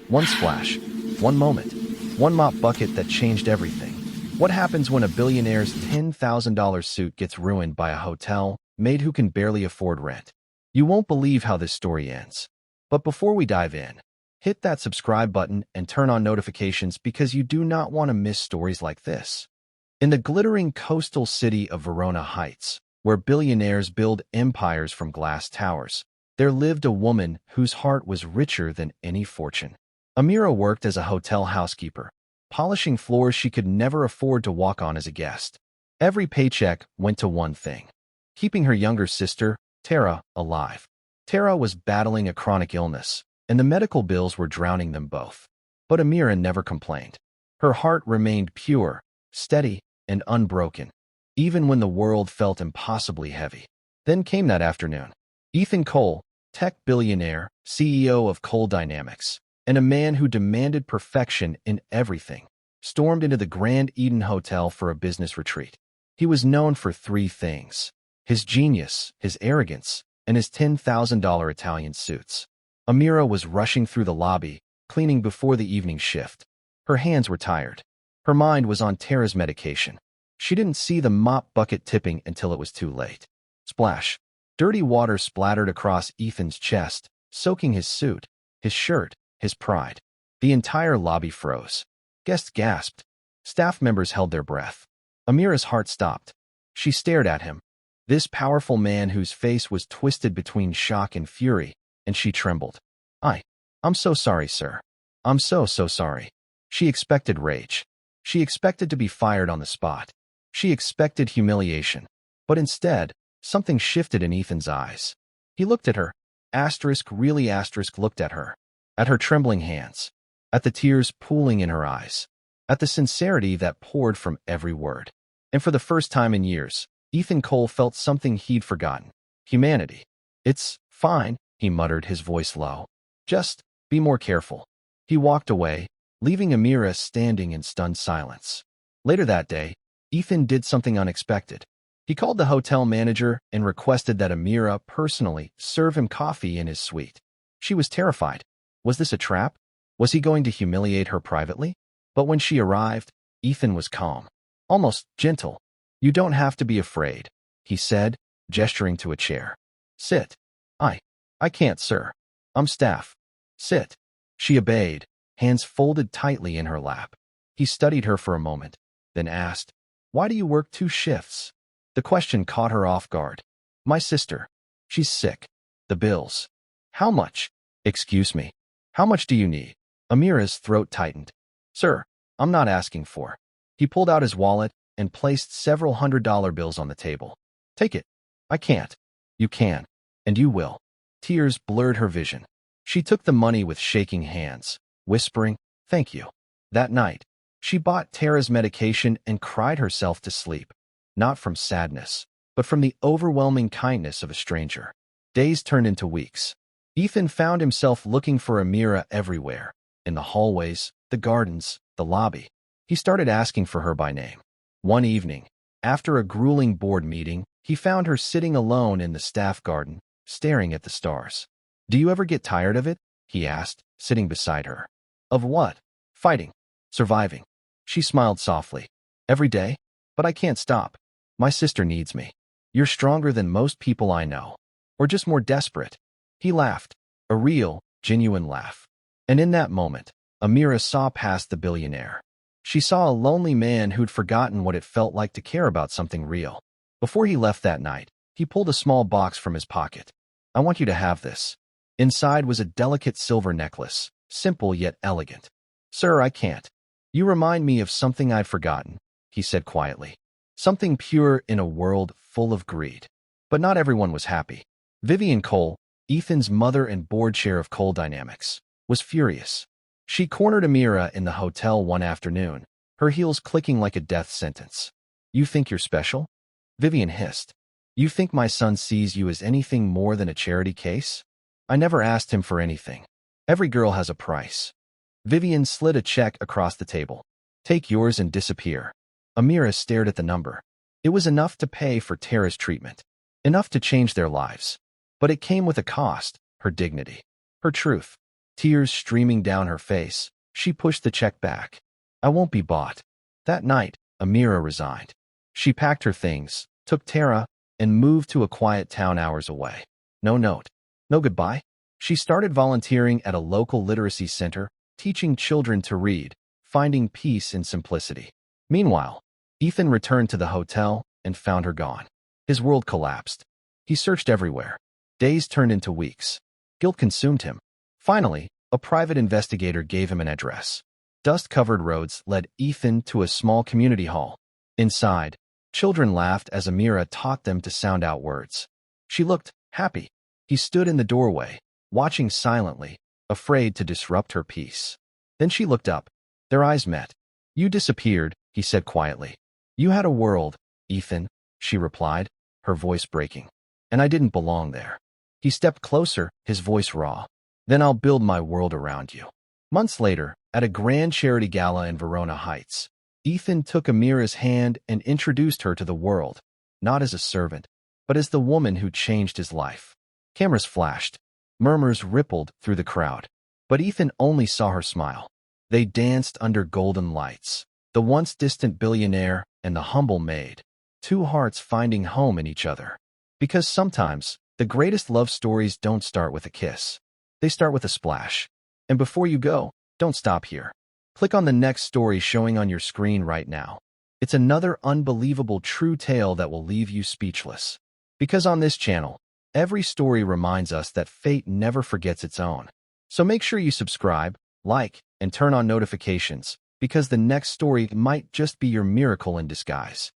One splash, one moment, one mop bucket that changed everything. What happens when a billionaire's $10,000 suit gets ruined by a hotel maid who can barely afford rent? You won't believe how this story ends. But before we dive in, hit that subscribe button and turn on notifications because you do not want to miss stories like this. In the glittering coastal city of Verona Heights, where billionaires build empires from glass towers, there lived a woman whose heart was richer than any fortune. Amira worked as a hotel housekeeper, polishing floors she could never afford to walk on as a guest. Every paycheck went to one thing: keeping her younger sister, Tara, alive. Tara was battling a chronic illness, and the medical bills were drowning them both. But Amira never complained. Her heart remained pure, steady, and unbroken, even when the world felt impossibly heavy. Then came that afternoon. Ethan Cole, tech billionaire, CEO of Cole Dynamics, and a man who demanded perfection in everything, stormed into the Grand Eden Hotel for a business retreat. He was known for three things: his genius, his arrogance, and his $10,000 Italian suits. Amira was rushing through the lobby, cleaning before the evening shift. Her hands were tired. Her mind was on Tara's medication. She didn't see the mop bucket tipping until it was too late. Splash! Dirty water splattered across Ethan's chest, soaking his suit, his shirt, his pride. The entire lobby froze. Guests gasped. Staff members held their breath. Amira's heart stopped. She stared at him, this powerful man whose face was twisted between shock and fury, and she trembled. I'm so sorry, sir. I'm so sorry. She expected rage. She expected to be fired on the spot. She expected humiliation. But instead, something shifted in Ethan's eyes. He looked at her. Really looked at her. At her trembling hands. At the tears pooling in her eyes. At the sincerity that poured from every word. And for the first time in years, Ethan Cole felt something he'd forgotten. Humanity. It's fine, he muttered, his voice low. Just be more careful. He walked away, leaving Amira standing in stunned silence. Later that day, Ethan did something unexpected. He called the hotel manager and requested that Amira personally serve him coffee in his suite. She was terrified. Was this a trap? Was he going to humiliate her privately? But when she arrived, Ethan was calm, almost gentle. You don't have to be afraid, he said, gesturing to a chair. Sit. I can't, sir. I'm staff. Sit. She obeyed, hands folded tightly in her lap. He studied her for a moment, then asked, Why do you work 2 shifts? The question caught her off guard. My sister. She's sick. The bills. How much? Excuse me. How much do you need? Amira's throat tightened. Sir, I'm not asking for. He pulled out his wallet and placed several $100 bills on the table. Take it. I can't. You can. And you will. Tears blurred her vision. She took the money with shaking hands, whispering, Thank you. That night, she bought Tara's medication and cried herself to sleep, not from sadness, but from the overwhelming kindness of a stranger. Days turned into weeks. Ethan found himself looking for Amira everywhere, in the hallways, the gardens, the lobby. He started asking for her by name. One evening, after a grueling board meeting, he found her sitting alone in the staff garden, staring at the stars. Do you ever get tired of it? He asked, sitting beside her. Of what? Fighting. Surviving. She smiled softly. Every day? But I can't stop. My sister needs me. You're stronger than most people I know. Or just more desperate. He laughed. A real, genuine laugh. And in that moment, Amira saw past the billionaire. She saw a lonely man who'd forgotten what it felt like to care about something real. Before he left that night, he pulled a small box from his pocket. I want you to have this. Inside was a delicate silver necklace, simple yet elegant. Sir, I can't. You remind me of something I'd forgotten, he said quietly. Something pure in a world full of greed. But not everyone was happy. Vivian Cole, Ethan's mother and board chair of Cole Dynamics, was furious. She cornered Amira in the hotel one afternoon, her heels clicking like a death sentence. You think you're special? Vivian hissed. You think my son sees you as anything more than a charity case? I never asked him for anything. Every girl has a price. Vivian slid a check across the table. Take yours and disappear. Amira stared at the number. It was enough to pay for Tara's treatment. Enough to change their lives. But it came with a cost, her dignity. Her truth. Tears streaming down her face, she pushed the check back. I won't be bought. That night, Amira resigned. She packed her things, took Tara, and moved to a quiet town hours away. No note. No goodbye. She started volunteering at a local literacy center, teaching children to read, finding peace in simplicity. Meanwhile, Ethan returned to the hotel and found her gone. His world collapsed. He searched everywhere. Days turned into weeks. Guilt consumed him. Finally, a private investigator gave him an address. Dust-covered roads led Ethan to a small community hall. Inside, children laughed as Amira taught them to sound out words. She looked happy. He stood in the doorway, watching silently, afraid to disrupt her peace. Then she looked up. Their eyes met. You disappeared, he said quietly. You had a world, Ethan, she replied, her voice breaking. And I didn't belong there. He stepped closer, his voice raw. Then I'll build my world around you. Months later, at a grand charity gala in Verona Heights, Ethan took Amira's hand and introduced her to the world, not as a servant, but as the woman who changed his life. Cameras flashed. Murmurs rippled through the crowd. But Ethan only saw her smile. They danced under golden lights, the once distant billionaire and the humble maid, two hearts finding home in each other. Because sometimes, the greatest love stories don't start with a kiss. They start with a splash. And before you go, don't stop here. Click on the next story showing on your screen right now. It's another unbelievable true tale that will leave you speechless. Because on this channel, every story reminds us that fate never forgets its own. So make sure you subscribe, like, and turn on notifications, because the next story might just be your miracle in disguise.